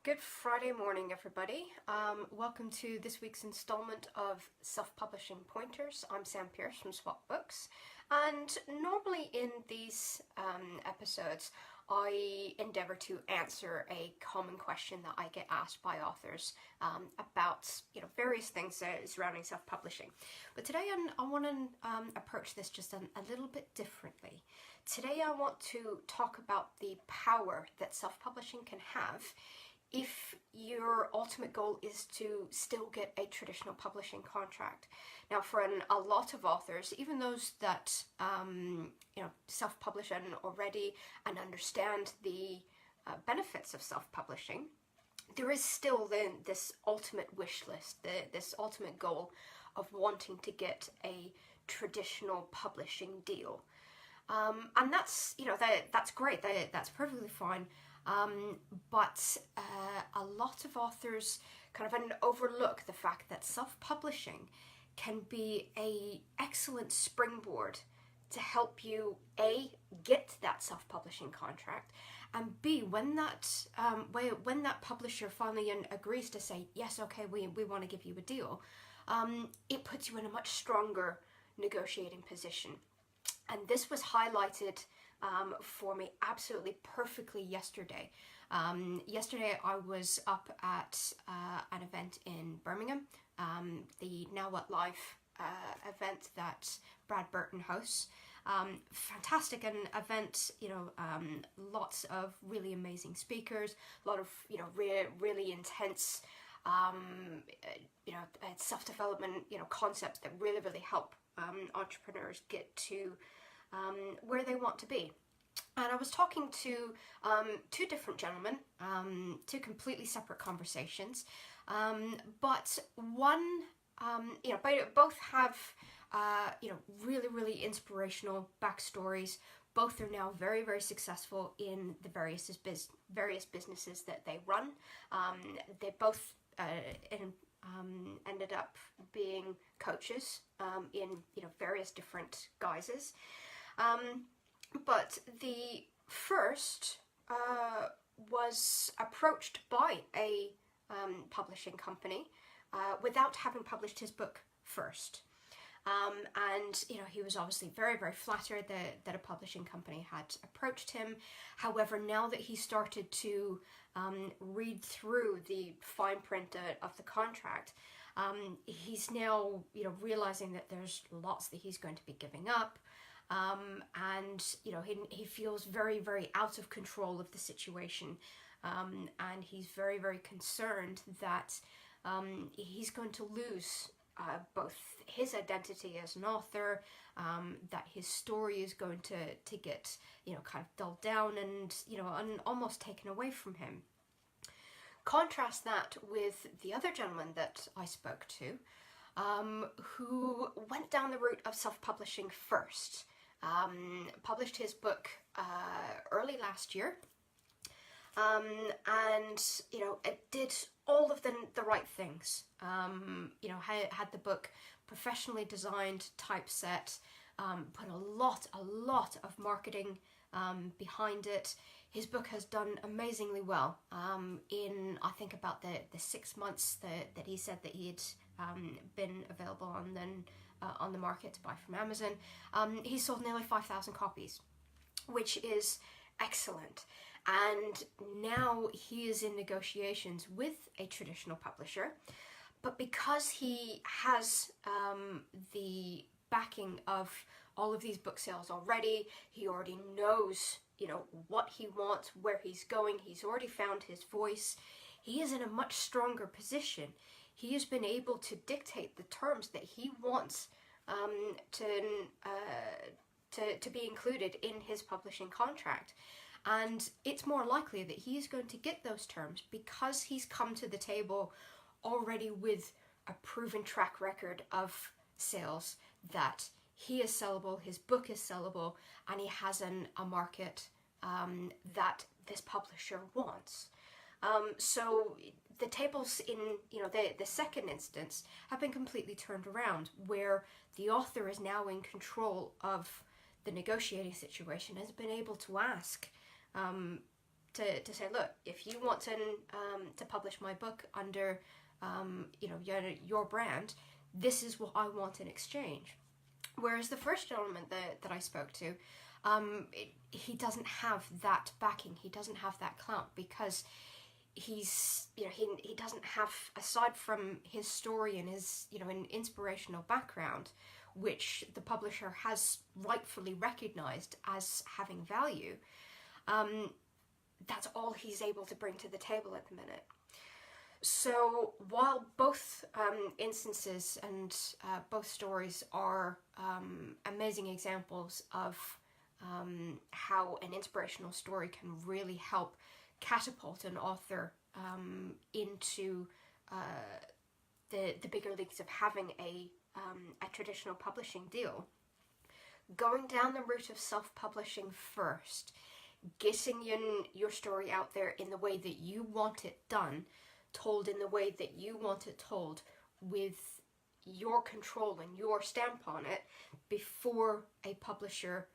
Good Friday morning, everybody. Welcome to this week's installment of Self-Publishing Pointers. I'm Sam Pierce from SWATT Books, and normally in these episodes I endeavour to answer a common question that I get asked by authors about various things surrounding self-publishing. But today I want to approach this just a little bit differently. Today I want to talk about the power that self-publishing can have if your ultimate goal is to still get a traditional publishing contract. Now, for a lot of authors, even those that self-publish already and understand the benefits of self-publishing, there is still this ultimate wish list, this ultimate goal of wanting to get a traditional publishing deal. And that's that's great. That's perfectly fine. But a lot of authors kind of overlook the fact that self-publishing can be an excellent springboard to help you A, get that self-publishing contract, and B, when that publisher finally agrees to say, yes, okay, we want to give you a deal, it puts you in a much stronger negotiating position. And this was highlighted for me absolutely perfectly yesterday. Yesterday I was up at an event in Birmingham, the Now What Life event that Brad Burton hosts. Fantastic an event, lots of really amazing speakers, a lot of really intense self-development concepts that really help entrepreneurs get to where they want to be. And I was talking to two different gentlemen, two completely separate conversations, but one, both have really inspirational backstories. Both are now very successful in the various businesses that they run. They both ended up being coaches in various different guises. But the first was approached by a publishing company without having published his book first. And he was obviously very flattered that a publishing company had approached him. However, now that he started to read through the fine print of the contract, he's now realizing that there's lots that he's going to be giving up. And he feels very out of control of the situation, and he's very concerned that he's going to lose both his identity as an author, that his story is going to get kind of dulled down and almost taken away from him. Contrast that with the other gentleman that I spoke to, who went down the route of self-publishing first. Published his book early last year, and it did all of the right things. Had the book professionally designed, typeset, put a lot of marketing behind it. His book has done amazingly well. In I think about the 6 months that he said that he had been available on the market to buy from Amazon, he sold nearly 5,000 copies, which is excellent. And now he is in negotiations with a traditional publisher, but because he has the backing of all of these book sales already, he already knows what he wants, where he's going, he's already found his voice, he is in a much stronger position. He has been able to dictate the terms that he wants to be included in his publishing contract. And it's more likely that he's going to get those terms because he's come to the table already with a proven track record of sales, that he is sellable, his book is sellable, and he has a market that this publisher wants. So the tables in the second instance have been completely turned around, where the author is now in control of the negotiating situation, has been able to ask to say, look, if you want to publish my book under your brand, this is what I want in exchange. Whereas the first gentleman that I spoke to, he doesn't have that backing, he doesn't have that clout, because he's, he doesn't have, aside from his story and his, an inspirational background, which the publisher has rightfully recognized as having value, that's all he's able to bring to the table at the minute. So while both instances and both stories are amazing examples of how an inspirational story can really help catapult an author into the bigger leagues of having a traditional publishing deal, going down the route of self-publishing first, getting your story out there in the way that you want it done, told in the way that you want it told, with your control and your stamp on it, before a publisher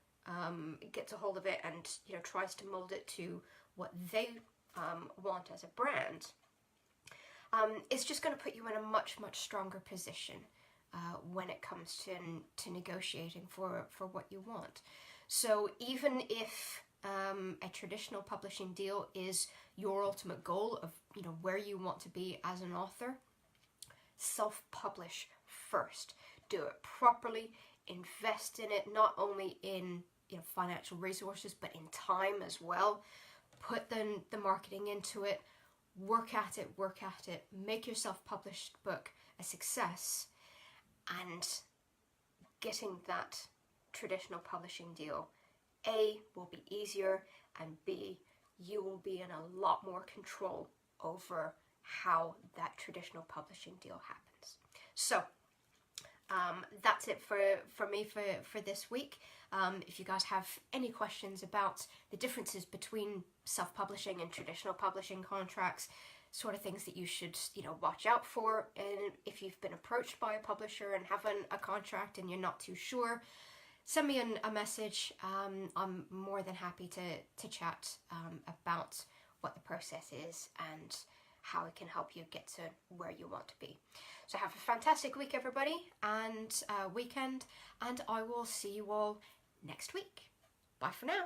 gets a hold of it and tries to mold it to what they want as a brand, it's just going to put you in a much stronger position when it comes to negotiating for what you want. So even if a traditional publishing deal is your ultimate goal of where you want to be as an author, self-publish first. Do it properly. Invest in it, not only in financial resources, but in time as well. Put the marketing into it. Work at it. Make your self-published book a success, and getting that traditional publishing deal, A, will be easier, and B, you will be in a lot more control over how that traditional publishing deal happens. So that's it for me for this week. If you guys have any questions about the differences between self-publishing and traditional publishing contracts, sort of things that you should watch out for, and if you've been approached by a publisher and have a contract and you're not too sure, send me a message. I'm more than happy to chat about what the process is and how it can help you get to where you want to be. So have a fantastic week, everybody, and weekend, and I will see you all next week. Bye for now.